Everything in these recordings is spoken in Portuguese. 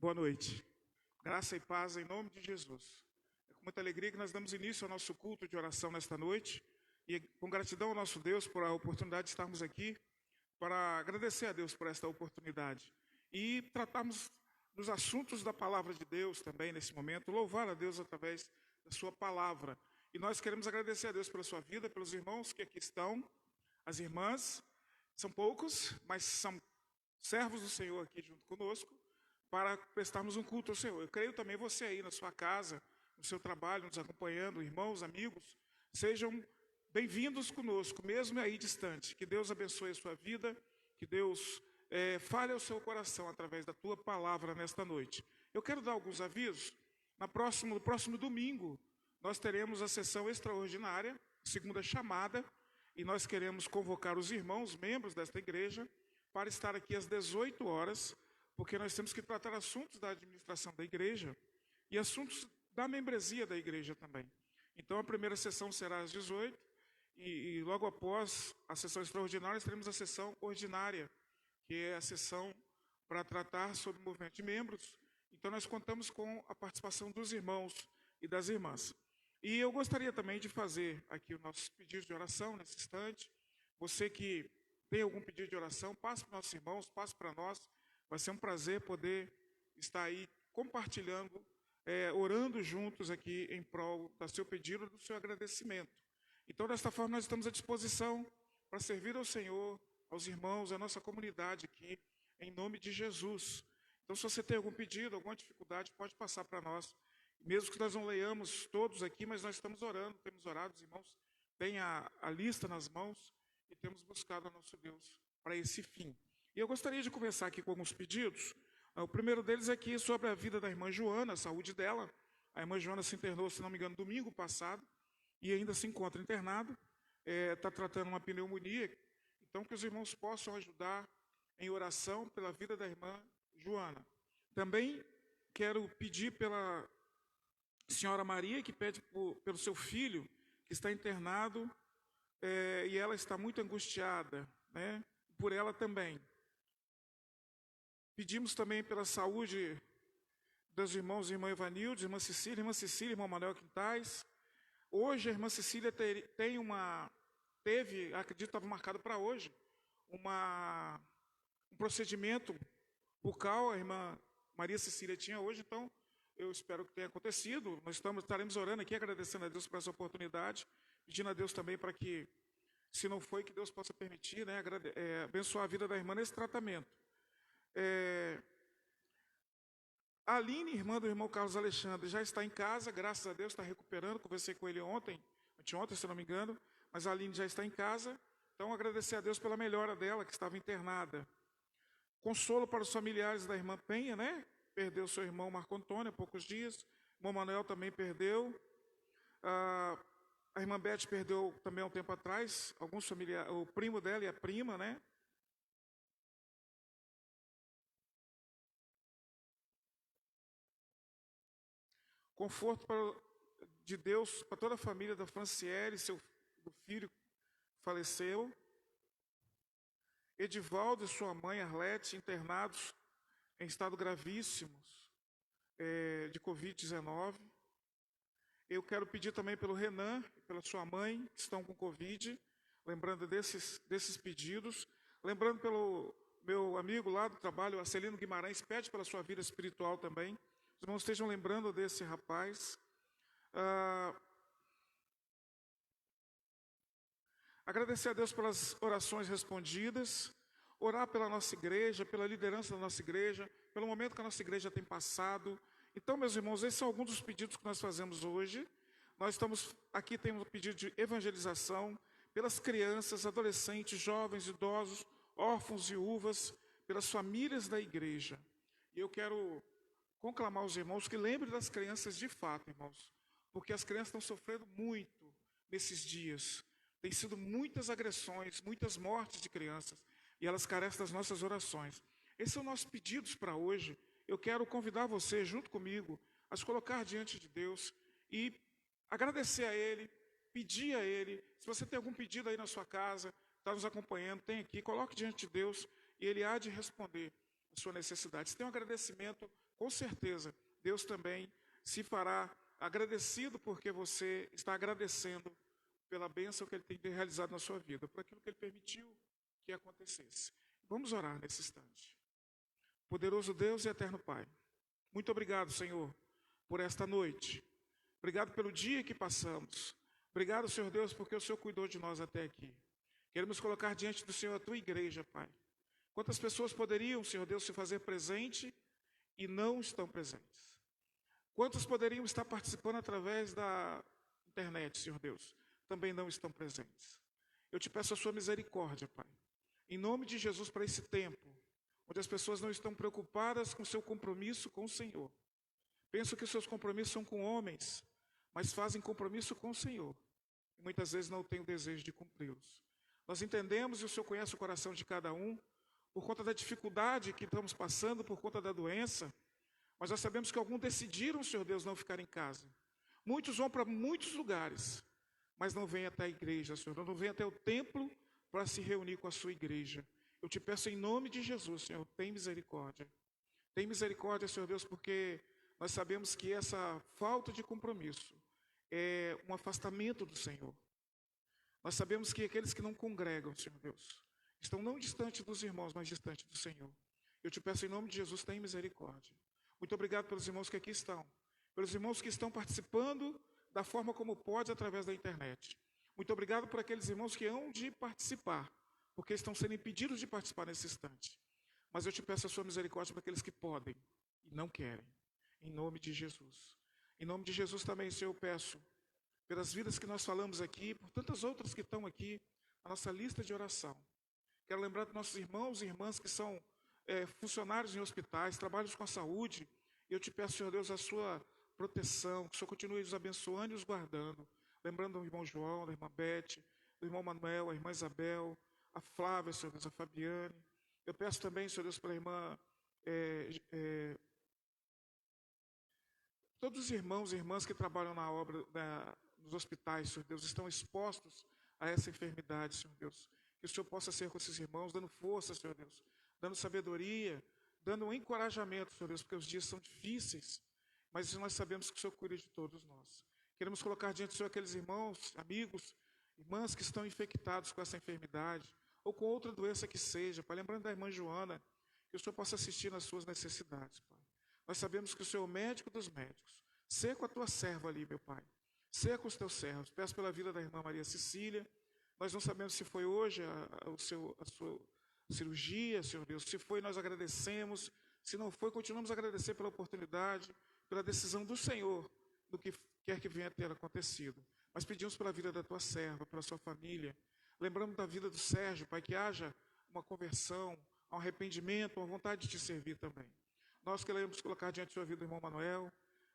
Boa noite. Graça e paz em nome de Jesus. É com muita alegria que nós damos início ao nosso culto de oração nesta noite e com gratidão ao nosso Deus por a oportunidade de estarmos aqui para agradecer a Deus por esta oportunidade e tratarmos dos assuntos da palavra de Deus também nesse momento, louvar a Deus através da sua palavra. E nós queremos agradecer a Deus pela sua vida, pelos irmãos que aqui estão, as irmãs, são poucos, mas são servos do Senhor aqui junto conosco, para prestarmos um culto ao Senhor. Eu creio também você aí na sua casa, no seu trabalho, nos acompanhando, irmãos, amigos, sejam bem-vindos conosco, mesmo aí distante. Que Deus abençoe a sua vida, que Deus fale ao seu coração através da tua palavra nesta noite. Eu quero dar alguns avisos. No próximo domingo, nós teremos a sessão extraordinária, segunda chamada, e nós queremos convocar os irmãos, membros desta igreja, para estar aqui às 18 horas, porque nós temos que tratar assuntos da administração da igreja e assuntos da membresia da igreja também. Então, a primeira sessão será às 18 e logo após a sessão extraordinária, teremos a sessão ordinária, que é a sessão para tratar sobre o movimento de membros. Então, nós contamos com a participação dos irmãos e das irmãs. E eu gostaria também de fazer aqui o nosso pedido de oração nesse instante. Você que tem algum pedido de oração, passe para os nossos irmãos, passe para nós. Vai ser um prazer poder estar aí compartilhando, orando juntos aqui em prol do seu pedido, do seu agradecimento. Então, desta forma, nós estamos à disposição para servir ao Senhor, aos irmãos, à nossa comunidade aqui, em nome de Jesus. Então, se você tem algum pedido, alguma dificuldade, pode passar para nós. Mesmo que nós não leiamos todos aqui, mas nós estamos orando, temos orado, os irmãos têm a lista nas mãos e temos buscado a nosso Deus para esse fim. E eu gostaria de começar aqui com alguns pedidos. O primeiro deles é aqui sobre a vida da irmã Joana, a saúde dela. A irmã Joana se internou, se não me engano, domingo passado, e ainda se encontra internada. Está tratando uma pneumonia. Então, que os irmãos possam ajudar em oração pela vida da irmã Joana. Também quero pedir pela senhora Maria, que pede pelo seu filho, que está internado, e ela está muito angustiada, né? Por ela também. Pedimos também pela saúde dos irmãos, irmã Evanilde, irmã Cecília, irmão Manuel Quintais. Hoje a irmã Cecília teve, acredito que estava marcado para hoje, um procedimento bucal, a irmã Maria Cecília tinha hoje, então eu espero que tenha acontecido. Nós estaremos orando aqui, agradecendo a Deus por essa oportunidade, pedindo a Deus também para que, se não foi, que Deus possa permitir, né, abençoar a vida da irmã nesse tratamento. A Aline, irmã do irmão Carlos Alexandre, já está em casa, graças a Deus, está recuperando. Conversei com ele anteontem, se não me engano, mas a Aline já está em casa. Então, agradecer a Deus pela melhora dela, que estava internada. Consolo para os familiares da irmã Penha, né? Perdeu seu irmão Marco Antônio há poucos dias. O irmão Manuel também perdeu. A irmã Beth perdeu também há um tempo atrás, alguns familiares, o primo dela e a prima, né? Conforto de Deus para toda a família da Franciele, do filho faleceu. Edivaldo e sua mãe, Arlete, internados em estado gravíssimos de Covid-19. Eu quero pedir também pelo Renan e pela sua mãe, que estão com Covid, lembrando desses pedidos. Lembrando pelo meu amigo lá do trabalho, Arcelino Guimarães, pede pela sua vida espiritual também. Os irmãos estejam lembrando desse rapaz. Agradecer a Deus pelas orações respondidas. Orar pela nossa igreja, pela liderança da nossa igreja, pelo momento que a nossa igreja tem passado. Então, meus irmãos, esses são alguns dos pedidos que nós fazemos hoje. Nós estamos aqui, temos um pedido de evangelização pelas crianças, adolescentes, jovens, idosos, órfãos e viúvas, pelas famílias da igreja. E eu quero conclamar os irmãos que lembrem das crianças de fato, irmãos, porque as crianças estão sofrendo muito nesses dias. Tem sido muitas agressões, muitas mortes de crianças, e elas carecem das nossas orações. Esses são nossos pedidos para hoje. Eu quero convidar você, junto comigo, a se colocar diante de Deus e agradecer a Ele, pedir a Ele. Se você tem algum pedido aí na sua casa, está nos acompanhando, tem aqui, coloque diante de Deus e Ele há de responder a sua necessidade. Se tem um agradecimento, com certeza, Deus também se fará agradecido porque você está agradecendo pela bênção que Ele tem realizado na sua vida, por aquilo que Ele permitiu que acontecesse. Vamos orar nesse instante. Poderoso Deus e eterno Pai, muito obrigado, Senhor, por esta noite. Obrigado pelo dia que passamos. Obrigado, Senhor Deus, porque o Senhor cuidou de nós até aqui. Queremos colocar diante do Senhor a Tua igreja, Pai. Quantas pessoas poderiam, Senhor Deus, se fazer presente e não estão presentes? Quantos poderiam estar participando através da internet, Senhor Deus? Também não estão presentes. Eu te peço a sua misericórdia, Pai. Em nome de Jesus, para esse tempo, onde as pessoas não estão preocupadas com o seu compromisso com o Senhor. Pensam que os seus compromissos são com homens, mas fazem compromisso com o Senhor. E muitas vezes não têm o desejo de cumpri-los. Nós entendemos e o Senhor conhece o coração de cada um, por conta da dificuldade que estamos passando, por conta da doença. Mas nós sabemos que alguns decidiram, Senhor Deus, não ficar em casa. Muitos vão para muitos lugares, mas não vêm até a igreja, Senhor. Não vêm até o templo para se reunir com a sua igreja. Eu te peço em nome de Jesus, Senhor, tem misericórdia. Tem misericórdia, Senhor Deus, porque nós sabemos que essa falta de compromisso é um afastamento do Senhor. Nós sabemos que aqueles que não congregam, Senhor Deus, estão não distante dos irmãos, mas distante do Senhor. Eu te peço em nome de Jesus, tem misericórdia. Muito obrigado pelos irmãos que aqui estão. Pelos irmãos que estão participando da forma como pode através da internet. Muito obrigado por aqueles irmãos que hão de participar, porque estão sendo impedidos de participar nesse instante. Mas eu te peço a sua misericórdia para aqueles que podem e não querem. Em nome de Jesus. Em nome de Jesus também, Senhor, eu peço pelas vidas que nós falamos aqui, por tantas outras que estão aqui, a nossa lista de oração. Quero lembrar dos nossos irmãos e irmãs que são funcionários em hospitais, trabalham com a saúde. Eu te peço, Senhor Deus, a sua proteção, que o Senhor continue os abençoando e os guardando. Lembrando do irmão João, da irmã Beth, do irmão Manuel, a irmã Isabel, a Flávia, Senhor Deus, a Fabiane. Eu peço também, Senhor Deus, pela irmã... todos os irmãos e irmãs que trabalham na obra, nos hospitais, Senhor Deus, estão expostos a essa enfermidade, Senhor Deus. Que o Senhor possa ser com esses irmãos, dando força, Senhor Deus, dando sabedoria, dando um encorajamento, Senhor Deus, porque os dias são difíceis, mas nós sabemos que o Senhor cuida de todos nós. Queremos colocar diante do Senhor aqueles irmãos, amigos, irmãs que estão infectados com essa enfermidade, ou com outra doença que seja, Pai. Lembrando da irmã Joana, que o Senhor possa assistir nas suas necessidades, Pai. Nós sabemos que o Senhor é o médico dos médicos. Ser com a tua serva ali, meu Pai. Ser com os teus servos. Peço pela vida da irmã Maria Cecília. Nós não sabemos se foi hoje a sua cirurgia, Senhor Deus. Se foi, nós agradecemos. Se não foi, continuamos a agradecer pela oportunidade, pela decisão do Senhor, do que quer que venha a ter acontecido. Mas pedimos pela vida da tua serva, pela sua família. Lembramos da vida do Sérgio, Pai, que haja uma conversão, um arrependimento, uma vontade de te servir também. Nós queremos colocar diante da sua vida o irmão Manuel,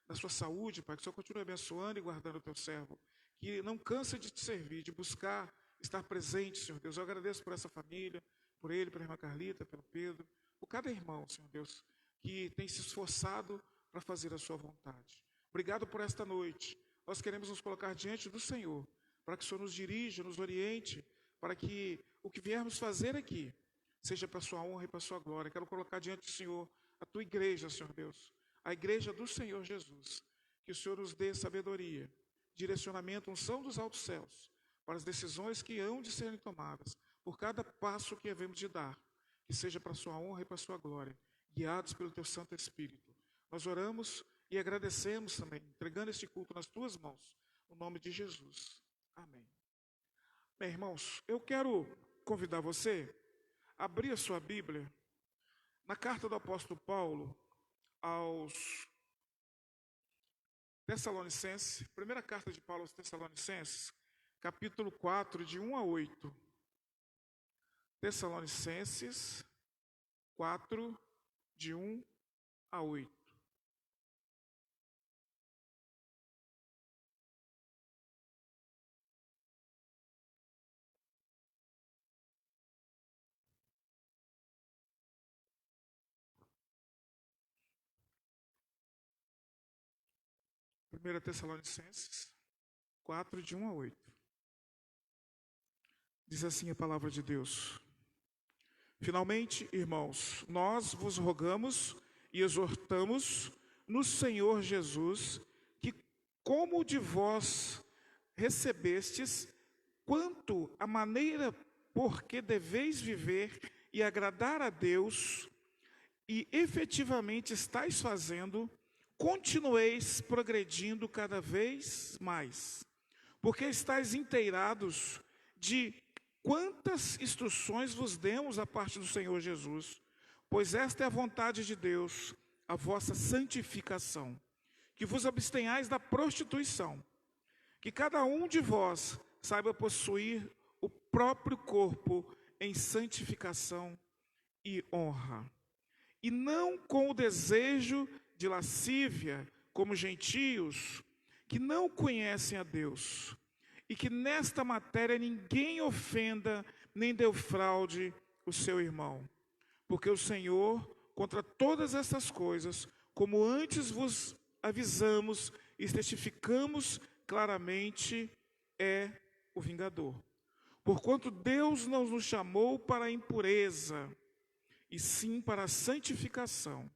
da sua saúde, Pai, que o Senhor continue abençoando e guardando o teu servo, que não cansa de te servir, de buscar estar presente, Senhor Deus. Eu agradeço por essa família, por ele, pela irmã Carlita, pelo Pedro, por cada irmão, Senhor Deus, que tem se esforçado para fazer a sua vontade. Obrigado por esta noite. Nós queremos nos colocar diante do Senhor, para que o Senhor nos dirija, nos oriente, para que o que viermos fazer aqui seja para a sua honra e para a sua glória. Quero colocar diante do Senhor a tua igreja, Senhor Deus, a igreja do Senhor Jesus. Que o Senhor nos dê sabedoria, direcionamento, unção dos altos céus, para as decisões que hão de serem tomadas, por cada passo que havemos de dar, que seja para a sua honra e para a sua glória, guiados pelo teu Santo Espírito. Nós oramos e agradecemos também, entregando este culto nas tuas mãos, no nome de Jesus. Amém. Bem, irmãos, eu quero convidar você a abrir a sua Bíblia na carta do apóstolo Paulo aos Tessalonicenses, primeira carta de Paulo aos Tessalonicenses, capítulo 4, de 1 a 8. Tessalonicenses 4, de 1 a 8. Primeira Tessalonicenses 4, de 1 a 8. Diz assim a palavra de Deus: Finalmente, irmãos, nós vos rogamos e exortamos no Senhor Jesus, que como de vós recebestes, quanto à maneira por que deveis viver e agradar a Deus, e efetivamente estáis fazendo, continueis progredindo cada vez mais, porque estáis inteirados de quantas instruções vos demos a parte do Senhor Jesus, pois esta é a vontade de Deus, a vossa santificação, que vos abstenhais da prostituição, que cada um de vós saiba possuir o próprio corpo em santificação e honra, e não com o desejo de lascívia, como gentios, que não conhecem a Deus, e que nesta matéria ninguém ofenda, nem defraude o seu irmão. Porque o Senhor, contra todas essas coisas, como antes vos avisamos e testificamos claramente, é o vingador. Porquanto Deus não nos chamou para a impureza, e sim para a santificação.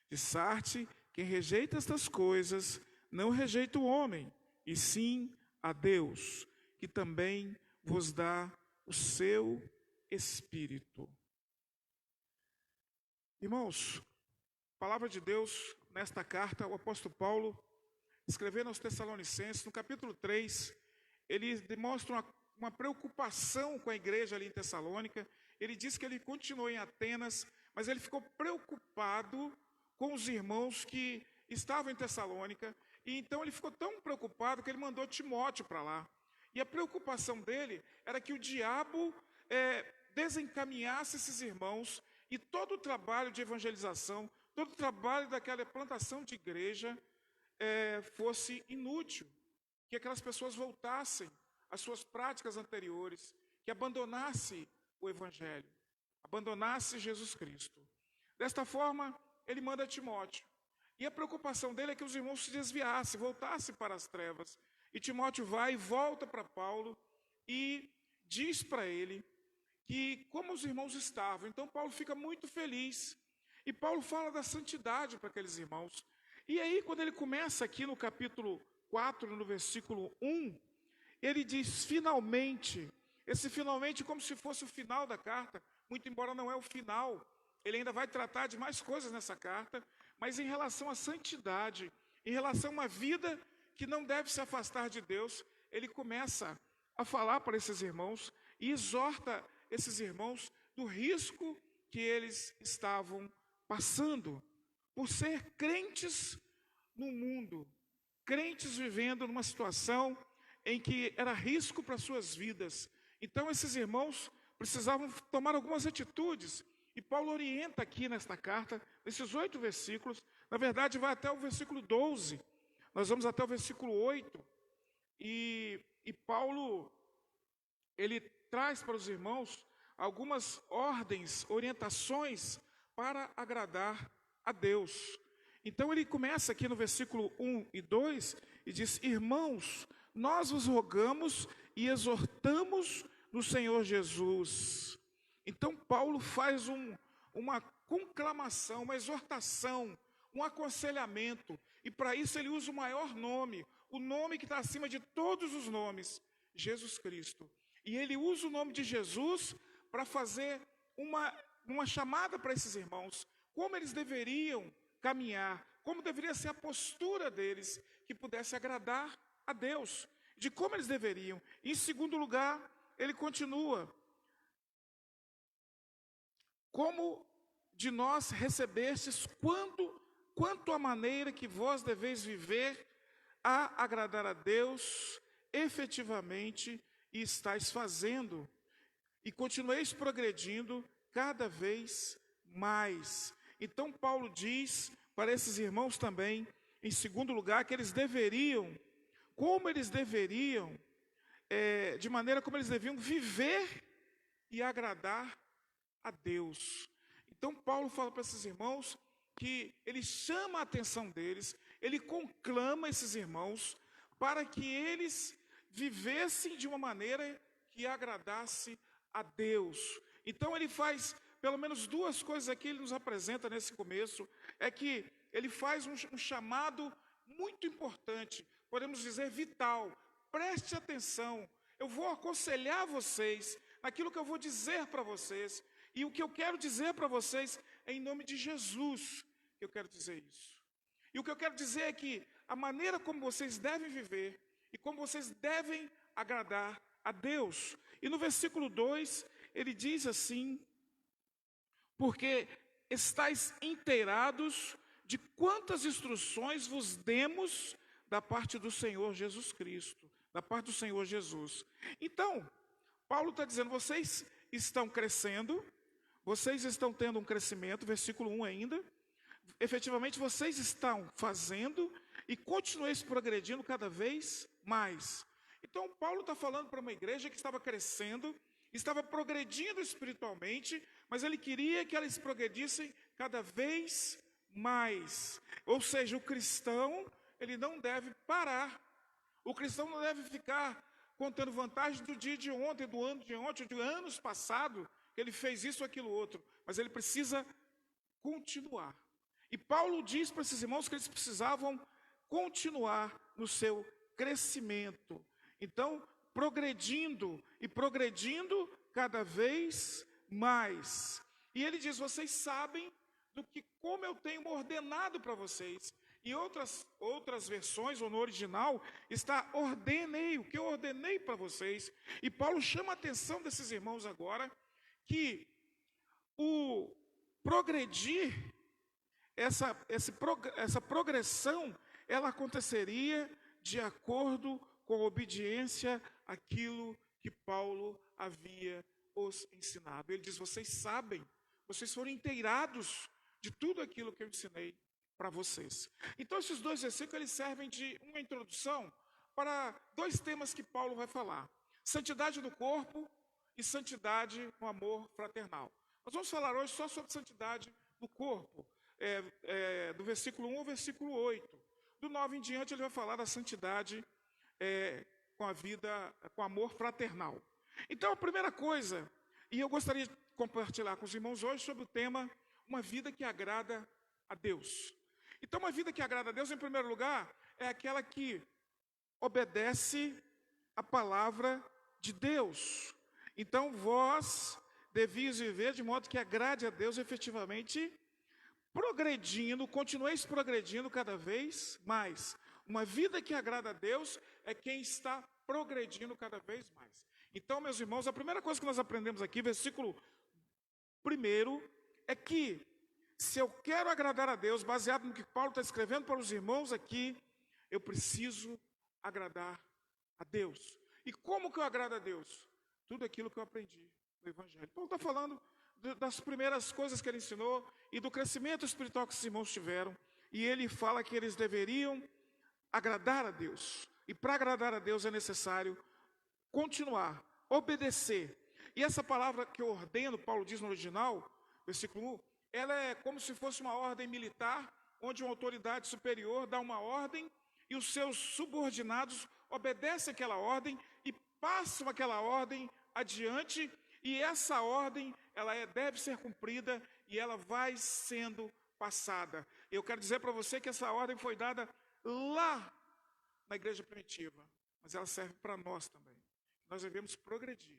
De Sarte, quem rejeita estas coisas, não rejeita o homem, e sim a Deus, que também vos dá o seu Espírito. Irmãos, palavra de Deus, nesta carta, o apóstolo Paulo, escrevendo aos Tessalonicenses, no capítulo 3, ele demonstra uma preocupação com a igreja ali em Tessalônica. Ele diz que ele continuou em Atenas, mas ele ficou preocupado com os irmãos que estavam em Tessalônica, e então ele ficou tão preocupado que ele mandou Timóteo para lá. E a preocupação dele era que o diabo desencaminhasse esses irmãos, e todo o trabalho de evangelização, todo o trabalho daquela plantação de igreja fosse inútil, que aquelas pessoas voltassem às suas práticas anteriores, que abandonasse o Evangelho, abandonasse Jesus Cristo. Desta forma, ele manda Timóteo. E a preocupação dele é que os irmãos se desviassem, voltassem para as trevas. E Timóteo vai e volta para Paulo e diz para ele que como os irmãos estavam. Então Paulo fica muito feliz. E Paulo fala da santidade para aqueles irmãos. E aí, quando ele começa aqui no capítulo 4, no versículo 1, ele diz finalmente. Esse finalmente como se fosse o final da carta, muito embora não é o final. Ele ainda vai tratar de mais coisas nessa carta, mas em relação à santidade, em relação a uma vida que não deve se afastar de Deus, ele começa a falar para esses irmãos e exorta esses irmãos do risco que eles estavam passando por ser crentes no mundo, crentes vivendo numa situação em que era risco para suas vidas. Então esses irmãos precisavam tomar algumas atitudes. E Paulo orienta aqui nesta carta, nesses 8 versículos, na verdade vai até o versículo 12, nós vamos até o versículo 8, e Paulo, ele traz para os irmãos algumas ordens, orientações para agradar a Deus. Então ele começa aqui no versículo 1 e 2 e diz: irmãos, nós vos rogamos e exortamos no Senhor Jesus. Então Paulo faz uma conclamação, uma exortação, um aconselhamento, e para isso ele usa o maior nome, o nome que está acima de todos os nomes, Jesus Cristo. E ele usa o nome de Jesus para fazer uma chamada para esses irmãos, como eles deveriam caminhar, como deveria ser a postura deles, que pudesse agradar a Deus, de como eles deveriam. Em segundo lugar, ele continua: como de nós recebestes, quanto à maneira que vós deveis viver a agradar a Deus, efetivamente, e estáis fazendo, e continueis progredindo cada vez mais. Então Paulo diz para esses irmãos também, em segundo lugar, que eles deveriam, de maneira como eles deviam viver e agradar a Deus. Então Paulo fala para esses irmãos que ele chama a atenção deles, ele conclama esses irmãos para que eles vivessem de uma maneira que agradasse a Deus. Então ele faz pelo menos duas coisas aqui ele nos apresenta nesse começo. É que ele faz um chamado muito importante, podemos dizer vital. Preste atenção, eu vou aconselhar vocês naquilo que eu vou dizer para vocês. E o que eu quero dizer para vocês é em nome de Jesus que eu quero dizer isso. E o que eu quero dizer é que a maneira como vocês devem viver e como vocês devem agradar a Deus. E no versículo 2, ele diz assim: porque estáis inteirados de quantas instruções vos demos da parte do Senhor Jesus Cristo, da parte do Senhor Jesus. Então, Paulo está dizendo, vocês estão crescendo, vocês estão tendo um crescimento, versículo 1 ainda, efetivamente vocês estão fazendo e continueis progredindo cada vez mais. Então, Paulo está falando para uma igreja que estava crescendo, estava progredindo espiritualmente, mas ele queria que eles progredissem cada vez mais. Ou seja, o cristão, ele não deve parar. O cristão não deve ficar contando vantagem do dia de ontem, do ano de ontem, de anos passados, que ele fez isso ou aquilo outro. Mas ele precisa continuar. E Paulo diz para esses irmãos que eles precisavam continuar no seu crescimento. Então, progredindo e progredindo cada vez mais. E ele diz, vocês sabem do que como eu tenho ordenado para vocês. Em outras versões, ou no original, está ordenei, o que eu ordenei para vocês. E Paulo chama a atenção desses irmãos agora, que o progredir, essa progressão, ela aconteceria de acordo com a obediência àquilo que Paulo havia os ensinado. Ele diz, vocês sabem, vocês foram inteirados de tudo aquilo que eu ensinei para vocês. Então, esses dois versículos eles servem de uma introdução para dois temas que Paulo vai falar: santidade do corpo e santidade no amor fraternal. Nós vamos falar hoje só sobre santidade do corpo, do versículo 1 ao versículo 8. Do 9 em diante, ele vai falar da santidade com a vida, com amor fraternal. Então, a primeira coisa, e eu gostaria de compartilhar com os irmãos hoje sobre o tema, uma vida que agrada a Deus. Então, uma vida que agrada a Deus, em primeiro lugar, é aquela que obedece a palavra de Deus. Então, vós devias viver de modo que agrade a Deus efetivamente, progredindo, continueis progredindo cada vez mais. Uma vida que agrada a Deus é quem está progredindo cada vez mais. Então, meus irmãos, a primeira coisa que nós aprendemos aqui, versículo 1, é que se eu quero agradar a Deus, baseado no que Paulo está escrevendo para os irmãos aqui, eu preciso agradar a Deus. E como que eu agrado a Deus? Tudo aquilo que eu aprendi no Evangelho. Paulo está falando das primeiras coisas que ele ensinou e do crescimento espiritual que os irmãos tiveram. E ele fala que eles deveriam agradar a Deus. E para agradar a Deus é necessário continuar, obedecer. E essa palavra que eu ordeno, Paulo diz no original, versículo 1, ela é como se fosse uma ordem militar, onde uma autoridade superior dá uma ordem e os seus subordinados obedecem aquela ordem e passam aquela ordem adiante, e essa ordem deve ser cumprida e ela vai sendo passada. Eu quero dizer para você que essa ordem foi dada lá na igreja primitiva, mas ela serve para nós também. Nós devemos progredir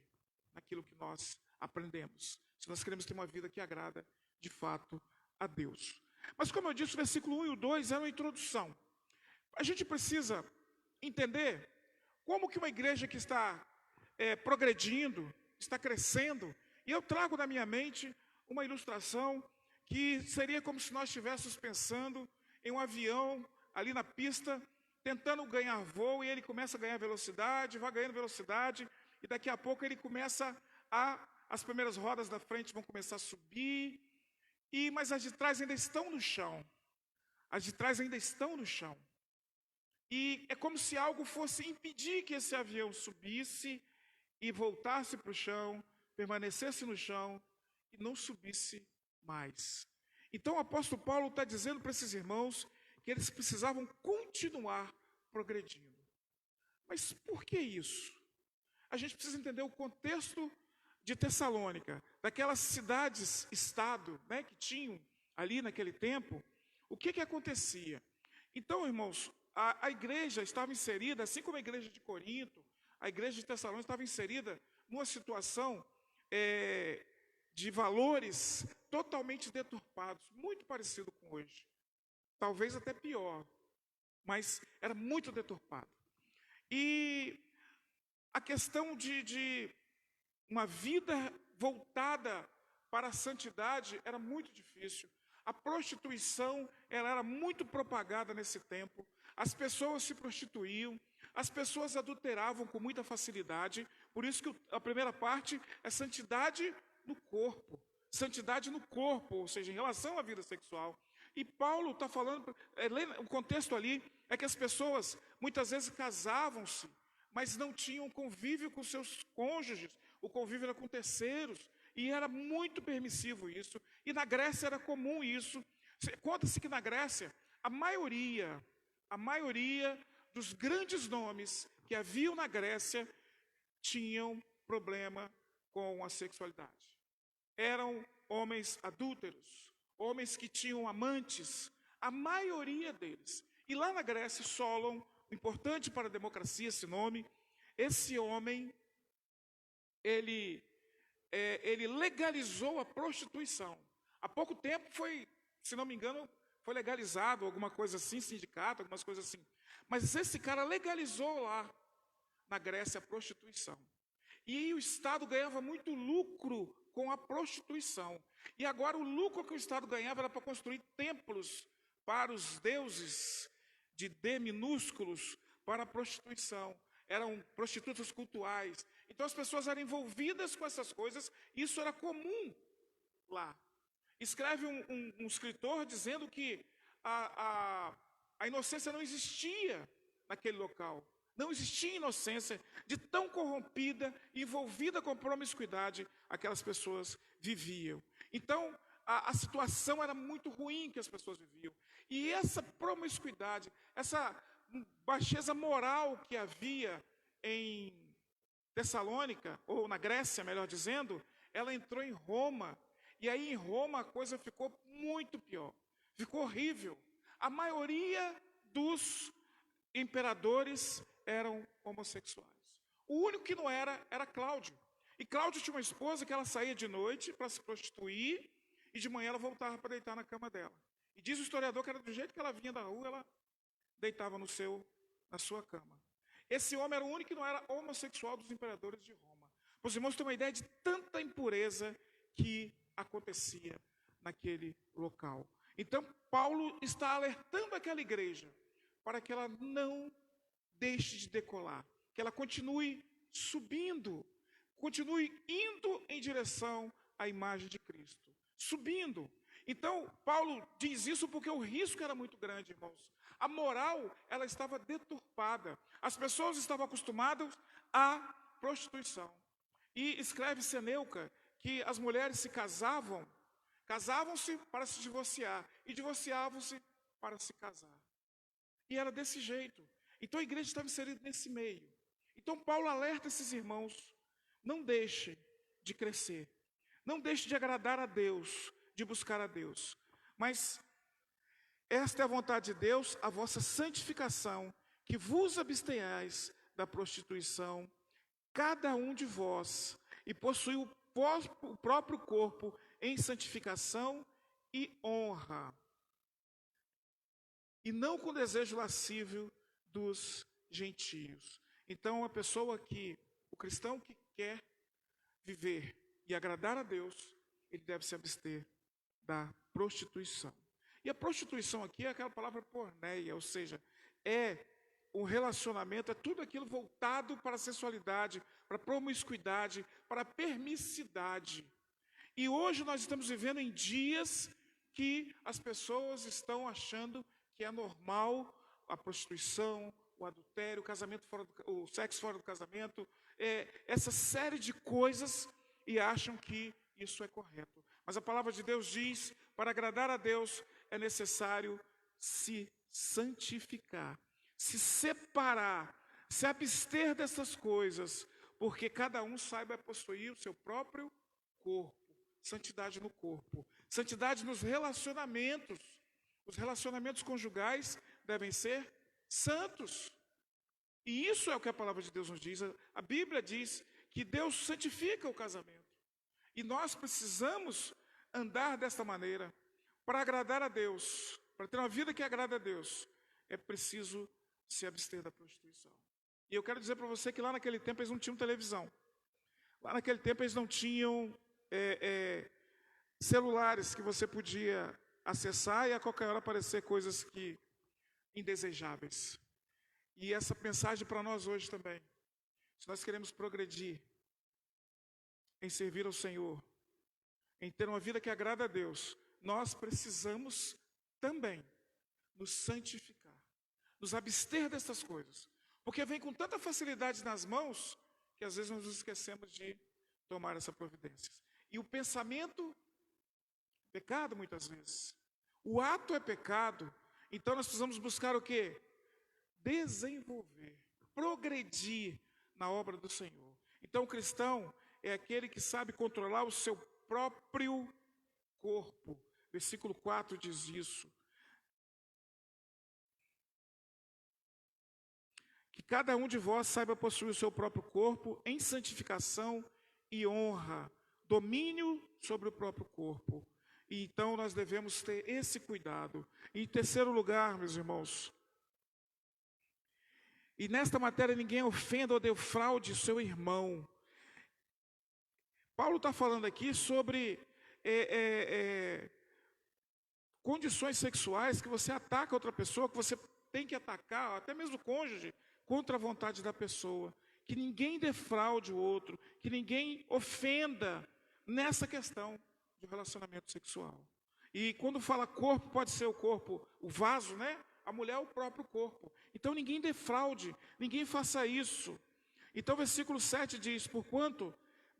naquilo que nós aprendemos, se nós queremos ter uma vida que agrada de fato a Deus. Mas como eu disse, o versículo 1 e o 2 é uma introdução. A gente precisa entender como que uma igreja que está progredindo, está crescendo, e eu trago na minha mente uma ilustração que seria como se nós estivéssemos pensando em um avião ali na pista, tentando ganhar voo, e ele começa a ganhar velocidade, vai ganhando velocidade, e daqui a pouco ele começa as primeiras rodas da frente vão começar a subir, mas as de trás ainda estão no chão. As de trás ainda estão no chão. E é como se algo fosse impedir que esse avião subisse e voltasse para o chão, permanecesse no chão e não subisse mais. Então o apóstolo Paulo está dizendo para esses irmãos que eles precisavam continuar progredindo. Mas por que isso? A gente precisa entender o contexto de Tessalônica. daquelas cidades-estado, né, que tinham ali naquele tempo, o que acontecia? Então, irmãos, a igreja estava inserida, assim como a igreja de Corinto, a igreja de Tessalônica estava inserida numa situação de valores totalmente deturpados, muito parecido com hoje. Talvez até pior, mas era muito deturpado. E a questão de uma vida voltada para a santidade era muito difícil. A prostituição, ela era muito propagada nesse tempo. As pessoas se prostituíam, as pessoas adulteravam com muita facilidade. Por isso que a primeira parte é santidade no corpo. Santidade no corpo, ou seja, em relação à vida sexual. E Paulo está falando, o contexto ali é que as pessoas muitas vezes casavam-se, mas não tinham convívio com seus cônjuges, o convívio era com terceiros, e era muito permissivo isso, e na Grécia era comum isso. Conta-se que na Grécia, a maioria dos grandes nomes que haviam na Grécia tinham problema com a sexualidade. Eram homens adúlteros, homens que tinham amantes, a maioria deles. E lá na Grécia, Solon, importante para a democracia esse nome, esse homem, ele legalizou a prostituição. Há pouco tempo foi, se não me engano, foi legalizado alguma coisa assim, sindicato, algumas coisas assim. Mas esse cara legalizou lá na Grécia a prostituição. E o Estado ganhava muito lucro com a prostituição. E agora o lucro que o Estado ganhava era para construir templos para os deuses de D minúsculos para a prostituição. Eram prostitutas cultuais. Então as pessoas eram envolvidas com essas coisas, e isso era comum lá. Escreve um escritor dizendo que a inocência não existia naquele local. Não existia inocência de tão corrompida, envolvida com promiscuidade, aquelas pessoas viviam. Então, a situação era muito ruim que as pessoas viviam. E essa promiscuidade, essa baixeza moral que havia em Tessalônica, ou na Grécia, melhor dizendo, ela entrou em Roma. E aí em Roma a coisa ficou muito pior. Ficou horrível. A maioria dos imperadores eram homossexuais. O único que não era Cláudio. E Cláudio tinha uma esposa que ela saía de noite para se prostituir e de manhã ela voltava para deitar na cama dela. E diz o historiador que era do jeito que ela vinha da rua, ela deitava na sua cama. Esse homem era o único que não era homossexual dos imperadores de Roma. Os irmãos têm uma ideia de tanta impureza que acontecia naquele local. Então, Paulo está alertando aquela igreja para que ela não deixe de decolar, que ela continue subindo, continue indo em direção à imagem de Cristo, subindo. Então, Paulo diz isso porque o risco era muito grande, irmãos. A moral, ela estava deturpada. As pessoas estavam acostumadas à prostituição. E escreve Seneuca que as mulheres se casavam-se para se divorciar e divorciavam-se para se casar. E era desse jeito. Então a igreja estava inserida nesse meio. Então Paulo alerta esses irmãos: não deixe de crescer, não deixe de agradar a Deus, de buscar a Deus. Mas esta é a vontade de Deus, a vossa santificação, que vos abstenhais da prostituição, cada um de vós, e possui o próprio corpo em santificação e honra, e não com desejo lascívio dos gentios. Então, o cristão que quer viver e agradar a Deus, ele deve se abster da prostituição. E a prostituição aqui é aquela palavra porneia, ou seja, é um relacionamento, é tudo aquilo voltado para a sensualidade, para a promiscuidade, para a permissidade. E hoje nós estamos vivendo em dias que as pessoas estão achando que é normal a prostituição, o adultério, o sexo fora do casamento, essa série de coisas, e acham que isso é correto. Mas a palavra de Deus diz, para agradar a Deus é necessário se santificar, se separar, se abster dessas coisas, porque cada um saiba possuir o seu próprio corpo. santidade no corpo, santidade nos relacionamentos. Os relacionamentos conjugais devem ser santos. E isso é o que a palavra de Deus nos diz. A Bíblia diz que Deus santifica o casamento. E nós precisamos andar desta maneira. Para agradar a Deus, para ter uma vida que agrada a Deus, é preciso se abster da prostituição. E eu quero dizer para você que lá naquele tempo eles não tinham televisão. Lá naquele tempo eles não tinham celulares que você podia acessar e a qualquer hora aparecer coisas indesejáveis. E essa mensagem para nós hoje também. Se nós queremos progredir em servir ao Senhor, em ter uma vida que agrada a Deus, nós precisamos também nos santificar, nos abster dessas coisas. Porque vem com tanta facilidade nas mãos, que às vezes nós nos esquecemos de tomar essa providência. E o pensamento é pecado muitas vezes. O ato é pecado. Então nós precisamos buscar o quê? Desenvolver, progredir na obra do Senhor. Então o cristão é aquele que sabe controlar o seu próprio corpo. Versículo 4 diz isso. Que cada um de vós saiba possuir o seu próprio corpo em santificação e honra, domínio sobre o próprio corpo. E então nós devemos ter esse cuidado. Em terceiro lugar, meus irmãos, e nesta matéria ninguém ofenda ou defraude seu irmão. Paulo está falando aqui sobre condições sexuais que você ataca outra pessoa, que você tem que atacar, até mesmo o cônjuge, contra a vontade da pessoa. Que ninguém defraude o outro, que ninguém ofenda nessa questão do relacionamento sexual. E quando fala corpo, pode ser o corpo, o vaso, né? A mulher é o próprio corpo. Então ninguém defraude, ninguém faça isso. Então versículo 7 diz, porquanto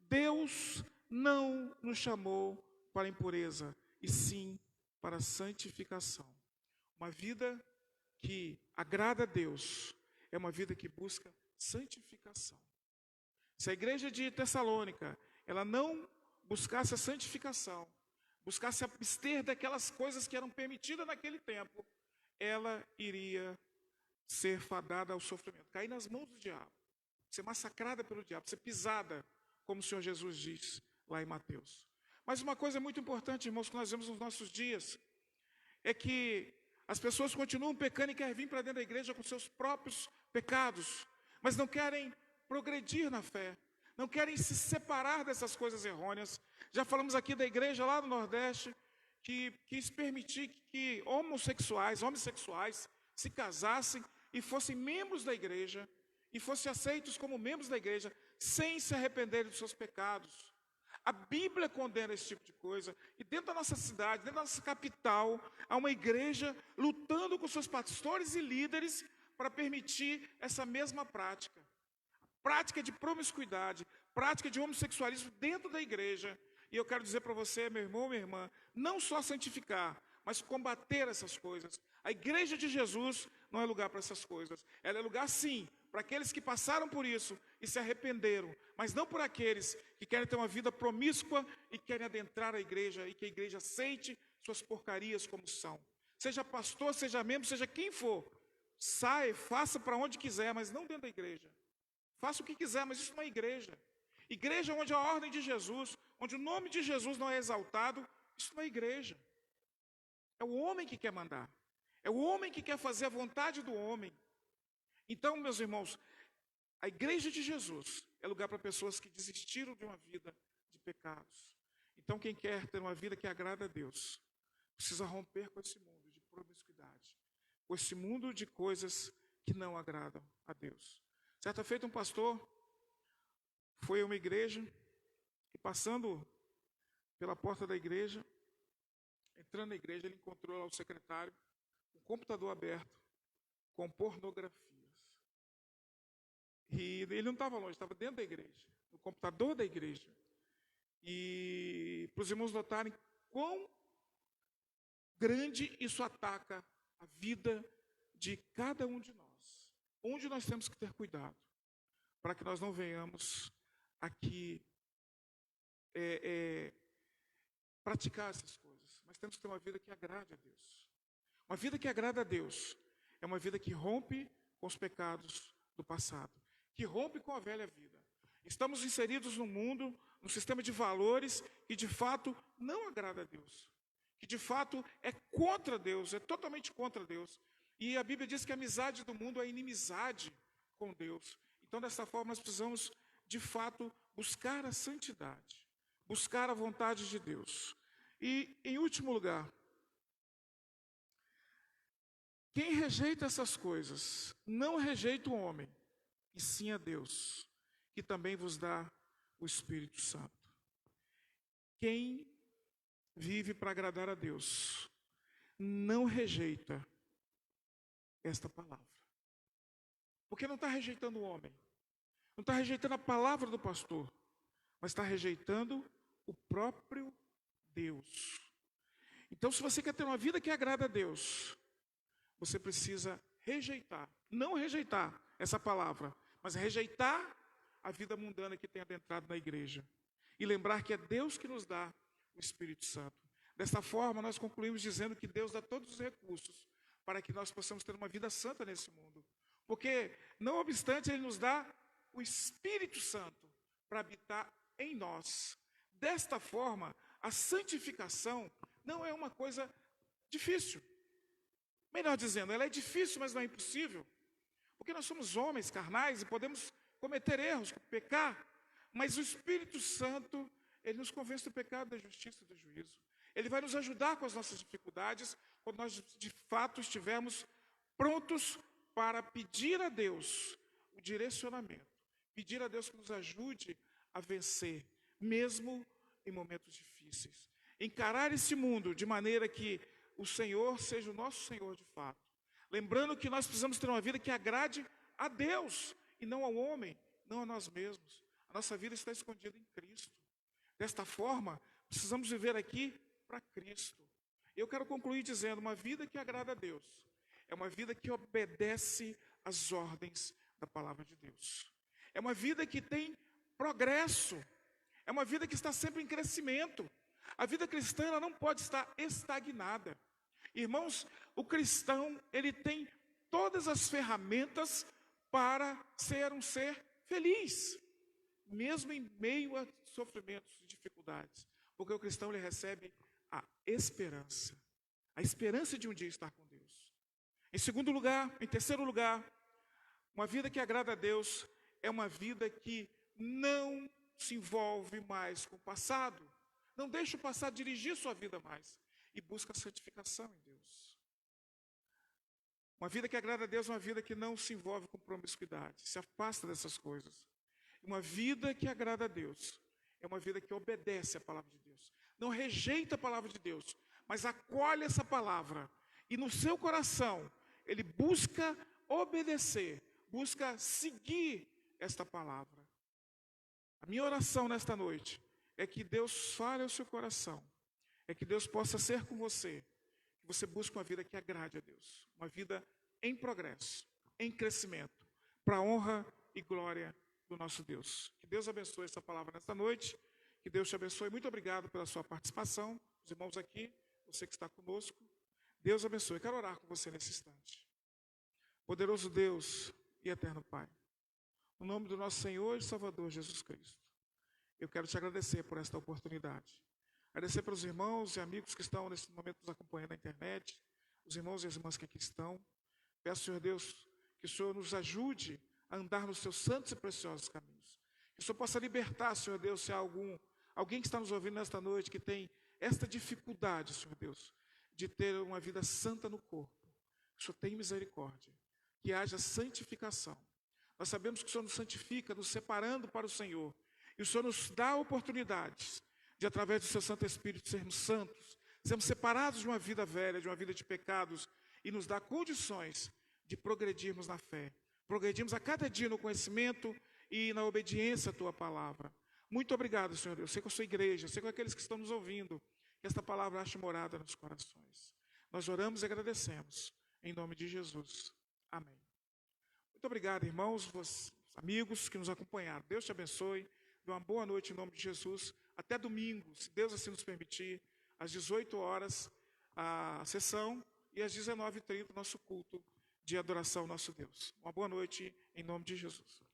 Deus não nos chamou para a impureza, e sim para a santificação. Uma vida que agrada a Deus é uma vida que busca santificação. Se a igreja de Tessalônica, ela não buscasse a santificação, buscasse abster daquelas coisas que eram permitidas naquele tempo, ela iria ser fadada ao sofrimento, cair nas mãos do diabo, ser massacrada pelo diabo, ser pisada, como o Senhor Jesus diz lá em Mateus. Mas uma coisa muito importante, irmãos, que nós vemos nos nossos dias, é que as pessoas continuam pecando e querem vir para dentro da igreja com seus próprios pecados, mas não querem progredir na fé, não querem se separar dessas coisas errôneas. Já falamos aqui da igreja lá no Nordeste, que quis permitir que homossexuais se casassem e fossem membros da igreja, e fossem aceitos como membros da igreja, sem se arrependerem dos seus pecados. A Bíblia condena esse tipo de coisa, e dentro da nossa cidade, dentro da nossa capital, há uma igreja lutando com seus pastores e líderes para permitir essa mesma prática. Prática de promiscuidade, prática de homossexualismo dentro da igreja. E eu quero dizer para você, meu irmão, minha irmã, não só santificar, mas combater essas coisas. A igreja de Jesus não é lugar para essas coisas. Ela é lugar, sim, para aqueles que passaram por isso e se arrependeram, mas não por aqueles que querem ter uma vida promíscua e querem adentrar a igreja e que a igreja aceite suas porcarias como são. Seja pastor, seja membro, seja quem for, saia, faça para onde quiser, mas não dentro da igreja. Faça o que quiser, mas isso não é igreja. Igreja onde a ordem de Jesus, onde o nome de Jesus não é exaltado, isso não é igreja. É o homem que quer mandar. É o homem que quer fazer a vontade do homem. Então, meus irmãos, a igreja de Jesus é lugar para pessoas que desistiram de uma vida de pecados. Então, quem quer ter uma vida que agrada a Deus, precisa romper com esse mundo de promiscuidade, com esse mundo de coisas que não agradam a Deus. Certa feita, um pastor foi a uma igreja e, passando pela porta da igreja, entrando na igreja, ele encontrou lá o secretário, um computador aberto com pornografias. E ele não estava longe, estava dentro da igreja, no computador da igreja. E para os irmãos notarem quão grande isso ataca a vida de cada um de nós. Onde nós temos que ter cuidado, para que nós não venhamos aqui praticar essas coisas, mas temos que ter uma vida que agrade a Deus. Uma vida que agrada a Deus é uma vida que rompe com os pecados do passado, que rompe com a velha vida. Estamos inseridos num mundo, num sistema de valores que de fato não agrada a Deus, que de fato é contra Deus, é totalmente contra Deus. E a Bíblia diz que a amizade do mundo é inimizade com Deus. Então, dessa forma, nós precisamos de fato buscar a santidade, buscar a vontade de Deus. E, em último lugar, quem rejeita essas coisas, não rejeita o homem, e sim a Deus, que também vos dá o Espírito Santo. Quem vive para agradar a Deus, não rejeita esta palavra. Porque não está rejeitando o homem, não está rejeitando a palavra do pastor, mas está rejeitando o próprio Deus. Então, se você quer ter uma vida que agrada a Deus, você precisa rejeitar, não rejeitar essa palavra, mas rejeitar a vida mundana que tem adentrado na igreja. E lembrar que é Deus que nos dá o Espírito Santo. Desta forma, nós concluímos dizendo que Deus dá todos os recursos para que nós possamos ter uma vida santa nesse mundo. Porque, não obstante, Ele nos dá o Espírito Santo para habitar em nós. Desta forma, a santificação não é uma coisa difícil. Melhor dizendo, ela é difícil, mas não é impossível. Porque nós somos homens carnais e podemos cometer erros, pecar. Mas o Espírito Santo, Ele nos convence do pecado, da justiça e do juízo. Ele vai nos ajudar com as nossas dificuldades, quando nós de fato estivermos prontos para pedir a Deus o direcionamento. Pedir a Deus que nos ajude a vencer, mesmo em momentos difíceis. Encarar esse mundo de maneira que o Senhor seja o nosso Senhor de fato. Lembrando que nós precisamos ter uma vida que agrade a Deus e não ao homem, não a nós mesmos. A nossa vida está escondida em Cristo. Desta forma, precisamos viver aqui para Cristo. Eu quero concluir dizendo, uma vida que agrada a Deus é uma vida que obedece às ordens da palavra de Deus. É uma vida que tem progresso. É uma vida que está sempre em crescimento. A vida cristã ela não pode estar estagnada. Irmãos, o cristão, ele tem todas as ferramentas para ser um ser feliz, mesmo em meio a sofrimentos e dificuldades. Porque o cristão, ele recebe a esperança de um dia estar com Deus. Em terceiro lugar, uma vida que agrada a Deus é uma vida que não se envolve mais com o passado. Não deixa o passado dirigir sua vida mais. E busca a santificação em Deus. Uma vida que agrada a Deus é uma vida que não se envolve com promiscuidade. Se afasta dessas coisas. Uma vida que agrada a Deus é uma vida que obedece à palavra de Deus. Não rejeita a palavra de Deus, mas acolhe essa palavra. E no seu coração, ele busca obedecer, busca seguir esta palavra. A minha oração nesta noite é que Deus fale ao seu coração, é que Deus possa ser com você, que você busque uma vida que agrade a Deus, uma vida em progresso, em crescimento, para a honra e glória do nosso Deus. Que Deus abençoe essa palavra nesta noite, que Deus te abençoe. Muito obrigado pela sua participação, os irmãos aqui, você que está conosco. Deus abençoe. Eu quero orar com você nesse instante. Poderoso Deus e eterno Pai, no nome do nosso Senhor e Salvador Jesus Cristo, eu quero te agradecer por esta oportunidade. Agradecer pelos irmãos e amigos que estão nesse momento nos acompanhando na internet, os irmãos e as irmãs que aqui estão. Peço, Senhor Deus, que o Senhor nos ajude a andar nos seus santos e preciosos caminhos. Que o Senhor possa libertar, Senhor Deus, se há alguém que está nos ouvindo nesta noite, que tem esta dificuldade, Senhor Deus, de ter uma vida santa no corpo. Que o Senhor tenha misericórdia, que haja santificação. Nós sabemos que o Senhor nos santifica, nos separando para o Senhor. E o Senhor nos dá oportunidades de, através do seu Santo Espírito, sermos santos, sermos separados de uma vida velha, de uma vida de pecados, e nos dá condições de progredirmos na fé. Progredirmos a cada dia no conhecimento e na obediência à Tua palavra. Muito obrigado, Senhor Deus. Sei com a sua igreja, sei com aqueles que estão nos ouvindo, que esta palavra ache morada nos corações. Nós oramos e agradecemos, em nome de Jesus. Amém. Muito obrigado, irmãos, amigos que nos acompanharam. Deus te abençoe. Dê uma boa noite em nome de Jesus. Até domingo, se Deus assim nos permitir. às 18 horas a sessão e às 19h30 nosso culto de adoração ao nosso Deus. Uma boa noite em nome de Jesus.